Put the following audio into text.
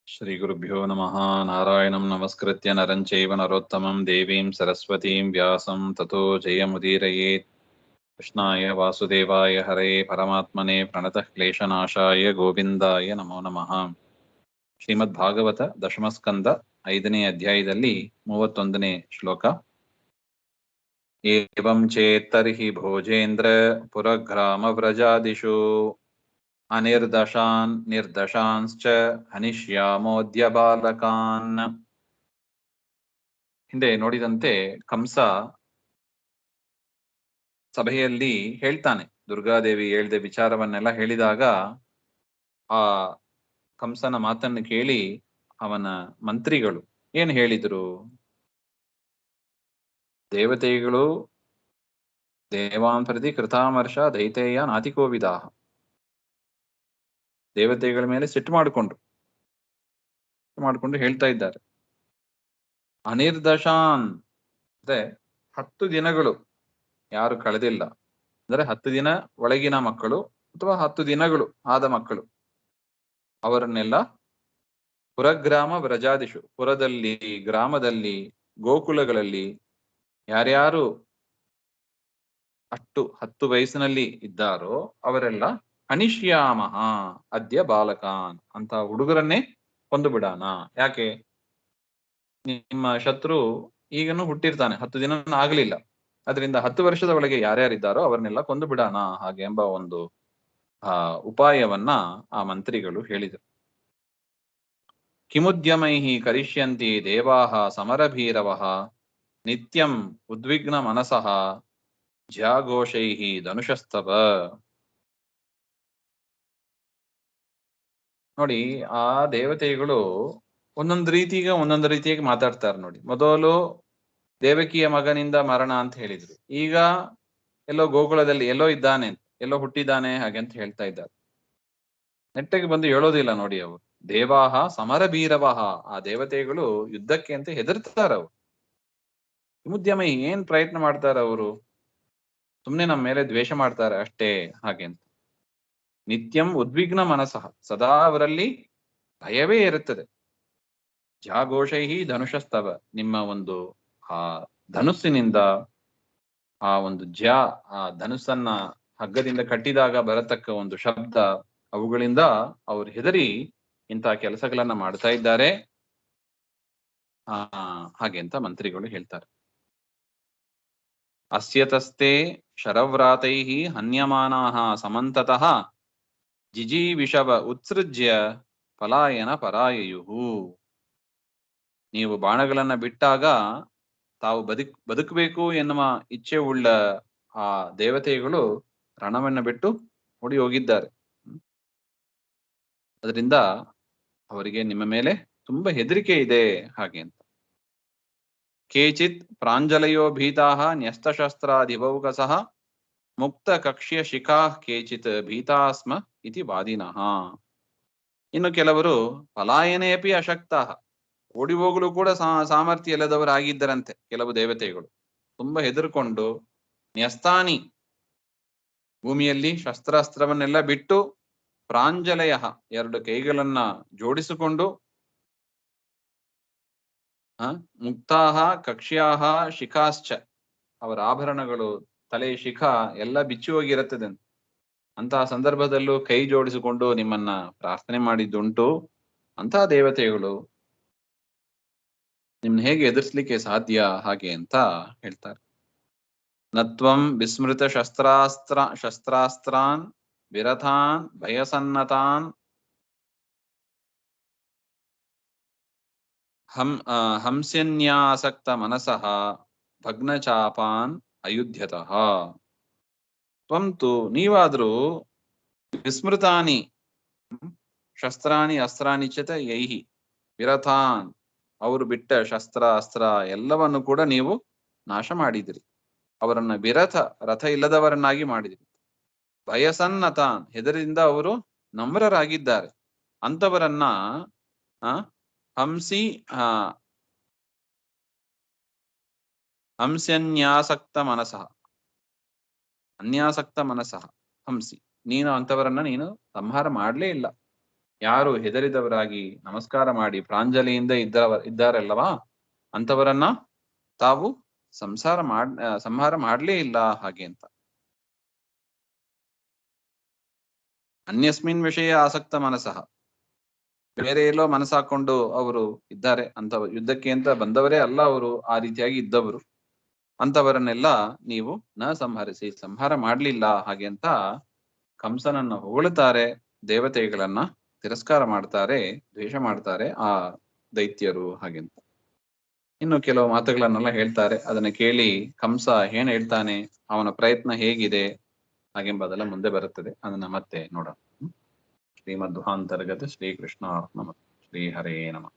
श्रीगुरुभ्यो नमः। नारायणं नमस्कृत्य नरं चैव नरोत्तमं देवीं सरस्वतीं व्यासं ततो जयमुदीरयेत्। कृष्णाय वासुदेवाय हरे परमात्मने प्रणतः क्लेशनाशाय गोविन्दाय नमो नमः। ಶ್ರೀಮದ್ಭಾಗವತ ದಶಮಸ್ಕಂದ 5ನೇ ಅಧ್ಯಾಯದಲ್ಲಿ 31ನೇ ಶ್ಲೋಕ. ಏವಂ ಚೇತ್ ತರ್ಹಿ ಭೋಜೇಂದ್ರ ಪುರಗ್ರಾಮ ವ್ರಜಾದಿಷು ಅನಿರ್ದಶಾನ್ ನಿರ್ದಶಾಂಶ್ಚ ಹನಿಷ್ಯಾಮೋದ್ಯ ಬಾಲಕಾನ್. ಹಿಂದೆ ನೋಡಿದಂತೆ ಕಂಸ ಸಭೆಯಲ್ಲಿ ಹೇಳ್ತಾನೆ, ದುರ್ಗಾದೇವಿ ಹೇಳಿದ ವಿಚಾರವನ್ನೆಲ್ಲ ಹೇಳಿದಾಗ ಆ ಕಂಸನ ಮಾತನ್ನು ಕೇಳಿ ಅವನ ಮಂತ್ರಿಗಳು ಏನ್ ಹೇಳಿದ್ರು? ದೇವತೆಗಳು ದೇವಾನ್ ಪ್ರತಿ ಕೃತಾಮರ್ಷ ದೈತೇಯ ನಾತಿಕೋವಿದಾಹ. ದೇವತೆಗಳ ಮೇಲೆ ಸಿಟ್ಟು ಮಾಡಿಕೊಂಡು ಹೇಳ್ತಾ ಇದ್ದಾರೆ, ಅನಿರ್ದಶಾನ್ ಅಂದ್ರೆ 10 ದಿನಗಳು ಯಾರು ಕಳೆದಿಲ್ಲ, ಅಂದ್ರೆ 10 ದಿನ ಒಳಗಿನ ಮಕ್ಕಳು ಅಥವಾ 10 ದಿನಗಳು ಆದ ಮಕ್ಕಳು ಅವರನ್ನೆಲ್ಲ ಪುರಗ್ರಾಮ ವ್ರಜಾದಿಷು, ಪುರದಲ್ಲಿ, ಗ್ರಾಮದಲ್ಲಿ, ಗೋಕುಲಗಳಲ್ಲಿ ಯಾರ್ಯಾರು ಅಷ್ಟು 10 ವಯಸ್ಸಿನಲ್ಲಿ ಇದ್ದಾರೋ ಅವರೆಲ್ಲ ಅನಿಷ್ಯಾಮಹ ಅದ್ಯ ಬಾಲಕಾನ್ ಅಂತ ಹುಡುಗರನ್ನೇ ಕೊಂದು ಬಿಡೋಣ. ಯಾಕೆ? ನಿಮ್ಮ ಶತ್ರು ಈಗನು ಹುಟ್ಟಿರ್ತಾನೆ, 10 ದಿನ ಆಗ್ಲಿಲ್ಲ, ಅದರಿಂದ 10 ವರ್ಷದ ಒಳಗೆ ಯಾರ್ಯಾರಿದ್ದಾರೋ ಅವರನ್ನೆಲ್ಲ ಕೊಂದು ಬಿಡೋಣ ಹಾಗೆ ಎಂಬ ಒಂದು ಉಪಾಯವನ್ನ ಆ ಮಂತ್ರಿಗಳು ಹೇಳಿದರು. ಕಿಮುದ್ಯಮೈಹಿ ಕರಿಷ್ಯಂತಿ ದೇವಾಹ ಸಮರಭೀರವಃ ನಿತ್ಯಂ ಉದ್ವಿಗ್ನ ಮನಸಃ ಜ್ಯಾಘೋಷೈಹಿ ಧನುಷಸ್ತವ. ನೋಡಿ, ಆ ದೇವತೆಗಳು ಒಂದೊಂದು ರೀತಿಯಾಗಿ ಮಾತಾಡ್ತಾರೆ ನೋಡಿ. ಮೊದಲು ದೇವಕಿಯ ಮಗನಿಂದ ಮರಣ ಅಂತ ಹೇಳಿದ್ರು, ಈಗ ಎಲ್ಲೋ ಗೋಕುಲದಲ್ಲಿ ಎಲ್ಲೋ ಇದ್ದಾನೆ, ಎಲ್ಲೋ ಹುಟ್ಟಿದ್ದಾನೆ ಹಾಗೆ ಅಂತ ಹೇಳ್ತಾ ಇದ್ದಾರೆ. ನೆಟ್ಟಗೆ ಬಂದು ಹೇಳೋದಿಲ್ಲ ನೋಡಿ. ಅವರು ದೇವಾಹ ಸಮರಭೀರವಃ, ಆ ದೇವತೆಗಳು ಯುದ್ಧಕ್ಕೆ ಅಂತ ಹೆದರ್ತಾರ. ಅವರು ಕಿಮುದ್ಯಮ ಏನ್ ಪ್ರಯತ್ನ ಮಾಡ್ತಾರ? ಅವರು ಸುಮ್ನೆ ನಮ್ಮ ಮೇಲೆ ದ್ವೇಷ ಮಾಡ್ತಾರೆ ಅಷ್ಟೇ ಹಾಗೆ ಅಂತ. ನಿತ್ಯಂ ಉದ್ವಿಗ್ನ ಮನಸಃ, ಸದಾ ಅವರಲ್ಲಿ ಭಯವೇ ಇರುತ್ತದೆ. ಜಾಘೋಷೈಹಿ ಧನುಷಸ್ತವ, ನಿಮ್ಮ ಒಂದು ಆ ಧನುಸ್ಸಿನಿಂದ ಆ ಒಂದು ಆ ಧನುಸ್ಸನ್ನ ಹಗ್ಗದಿಂದ ಕಟ್ಟಿದಾಗ ಬರತಕ್ಕ ಒಂದು ಶಬ್ದ, ಅವುಗಳಿಂದ ಅವರು ಹೆದರಿ ಇಂತಹ ಕೆಲಸಗಳನ್ನ ಮಾಡ್ತಾ ಇದ್ದಾರೆ ಹಾಗೆ ಅಂತ ಮಂತ್ರಿಗಳು ಹೇಳ್ತಾರೆ. ಅಸ್ಯತಸ್ತೆ ಶರವ್ರಾತೈಹಿ ಹನ್ಯಮಾನಾಹ ಸಮಂತತಃ ಜಿಜೀವಿಷವ ಉತ್ಸೃಜ್ಯ ಪಲಾಯನ ಪರಾಯಯುಹು. ನೀವು ಬಾಣಗಳನ್ನ ಬಿಟ್ಟಾಗ ತಾವು ಬದುಕಬೇಕು ಎನ್ನುವ ಇಚ್ಛೆ ಉಳ್ಳ ಆ ದೇವತೆಗಳು ರಣವನ್ನ ಬಿಟ್ಟು ಓಡಿ ಹೋಗಿದ್ದಾರೆ. ಅದರಿಂದ ಅವರಿಗೆ ನಿಮ್ಮ ಮೇಲೆ ತುಂಬಾ ಹೆದರಿಕೆ ಇದೆ ಹಾಗೆ ಅಂತ. ಕೇಚಿತ್ ಪ್ರಾಂಜಲಯೋ ಭೀತಾಹ ನ್ಯಸ್ತಶಸ್ತ್ರಾಧಿಭೌಕಸಃ ಮುಕ್ತ ಕಕ್ಷ್ಯ ಶಿಖಾ ಕೇಚಿತ್ ಭೀತಾಸ್ಮ ಇತಿ ವಾದಿನಃ. ಇನ್ನು ಕೆಲವರು ಪಲಾಯನೇಪಿ ಅಶಕ್ತಾಹ, ಓಡಿ ಹೋಗಲು ಕೂಡ ಸಾಮರ್ಥ್ಯ ಇಲ್ಲದವರಾಗಿದ್ದರಂತೆ ಕೆಲವು ದೇವತೆಗಳು. ತುಂಬಾ ಹೆದರ್ಕೊಂಡು ನ್ಯಸ್ತಾನಿ, ಭೂಮಿಯಲ್ಲಿ ಶಸ್ತ್ರಾಸ್ತ್ರವನ್ನೆಲ್ಲ ಬಿಟ್ಟು, ಪ್ರಾಂಜಲಯ, 2 ಕೈಗಳನ್ನ ಜೋಡಿಸಿಕೊಂಡು, ಮುಕ್ತಾಹ ಕಕ್ಷ್ಯಾಹ ಶಿಖಾಶ್ಚ, ಅವರ ಆಭರಣಗಳು, ತಲೆ, ಶಿಖ ಎಲ್ಲ ಬಿಚ್ಚಿ ಹೋಗಿರುತ್ತದೆ. ಅಂತಹ ಸಂದರ್ಭದಲ್ಲೂ ಕೈ ಜೋಡಿಸಿಕೊಂಡು ನಿಮ್ಮನ್ನ ಪ್ರಾರ್ಥನೆ ಮಾಡಿದ್ದುಂಟು. ಅಂತಹ ದೇವತೆಗಳು ನಿಮ್ನ ಹೇಗೆ ಎದುರಿಸ್ಲಿಕ್ಕೆ ಸಾಧ್ಯ ಹಾಗೆ ಅಂತ ಹೇಳ್ತಾರೆ. ನತ್ವಂ ವಿಸ್ಮೃತ ಶಸ್ತ್ರಾಸ್ತ್ರಾನ್ ವಿರಥಾನ್ ಭಯಸನ್ನತಾನ್ ಹಂಸ್ಯನ್ಯಾಸಕ್ತ ಮನಸಃ ಭಗ್ನಚಾಪಾನ್ ಅಯುಧ್ಯತಃ. ತ್ವಂತು, ನೀವಾದ್ರೂ ವಿಸ್ಮೃತಾನಿ ಶಸ್ತ್ರಾಣಿ ಅಸ್ತ್ರಾಣಿ ಚತ ಯೈಹಿ ವಿರಥಾನ್, ಅವರು ಬಿಟ್ಟ ಶಸ್ತ್ರ ಅಸ್ತ್ರ ಎಲ್ಲವನ್ನು ಕೂಡ ನೀವು ನಾಶ ಮಾಡಿದಿರಿ. ಅವರನ್ನ ರಥ ಇಲ್ಲದವರನ್ನಾಗಿ ಮಾಡಿದಿರಿ. ಭಯಸನ್ನತಾನ್, ಹೆದರಿಂದ ಅವರು ನಮ್ರರಾಗಿದ್ದಾರೆ. ಅಂತವರನ್ನ ಹಂಸ್ಯನ್ಯಾಸಕ್ತ ಮನಸಃ ಹಂಸಿ, ನೀನು ಅಂತವರನ್ನ ನೀನು ಸಂಹಾರ ಮಾಡ್ಲೇ ಇಲ್ಲ. ಯಾರು ಹೆದರಿದವರಾಗಿ ನಮಸ್ಕಾರ ಮಾಡಿ ಪ್ರಾಂಜಲಿಯಿಂದ ಇದ್ದಾರಲ್ಲವಾ ಅಂತವರನ್ನ ತಾವು ಸಂಹಾರ ಮಾಡ್ಲೇ ಇಲ್ಲ ಹಾಗೆ ಅಂತ. ಅನ್ಯಸ್ಮಿನ್ ವಿಷಯ ಆಸಕ್ತ ಮನಸಃ, ಬೇರೆ ಎಲ್ಲೋ ಮನಸ್ಸಾಕೊಂಡು ಅವರು ಇದ್ದಾರೆ ಅಂತ, ಯುದ್ಧಕ್ಕೆ ಅಂತ ಬಂದವರೇ ಅಲ್ಲ ಅವರು, ಆ ರೀತಿಯಾಗಿ ಇದ್ದವರು, ಅಂತವರನ್ನೆಲ್ಲ ನೀವು ಸಂಹರಿಸಿ, ಸಂಹಾರ ಮಾಡ್ಲಿಲ್ಲ ಹಾಗೆ ಅಂತ ಕಂಸನನ್ನ ಹೊಗಳುತ್ತಾರೆ, ದೇವತೆಗಳನ್ನ ತಿರಸ್ಕಾರ ಮಾಡ್ತಾರೆ, ದ್ವೇಷ ಮಾಡ್ತಾರೆ ಆ ದೈತ್ಯರು ಹಾಗೆಂತ. ಇನ್ನು ಕೆಲವು ಮಾತುಗಳನ್ನೆಲ್ಲ ಹೇಳ್ತಾರೆ, ಅದನ್ನ ಕೇಳಿ ಕಂಸ ಏನ್ ಹೇಳ್ತಾನೆ, ಅವನ ಪ್ರಯತ್ನ ಹೇಗಿದೆ ಹಾಗೆಂಬುದೆಲ್ಲ ಮುಂದೆ ಬರುತ್ತದೆ, ಅದನ್ನ ಮತ್ತೆ ನೋಡೋಣ. ಶ್ರೀಮಧ್ವಾಂತರ್ಗತ ಶ್ರೀಕೃಷ್ಣ ಶ್ರೀ ಹರೇ ನಮಃ.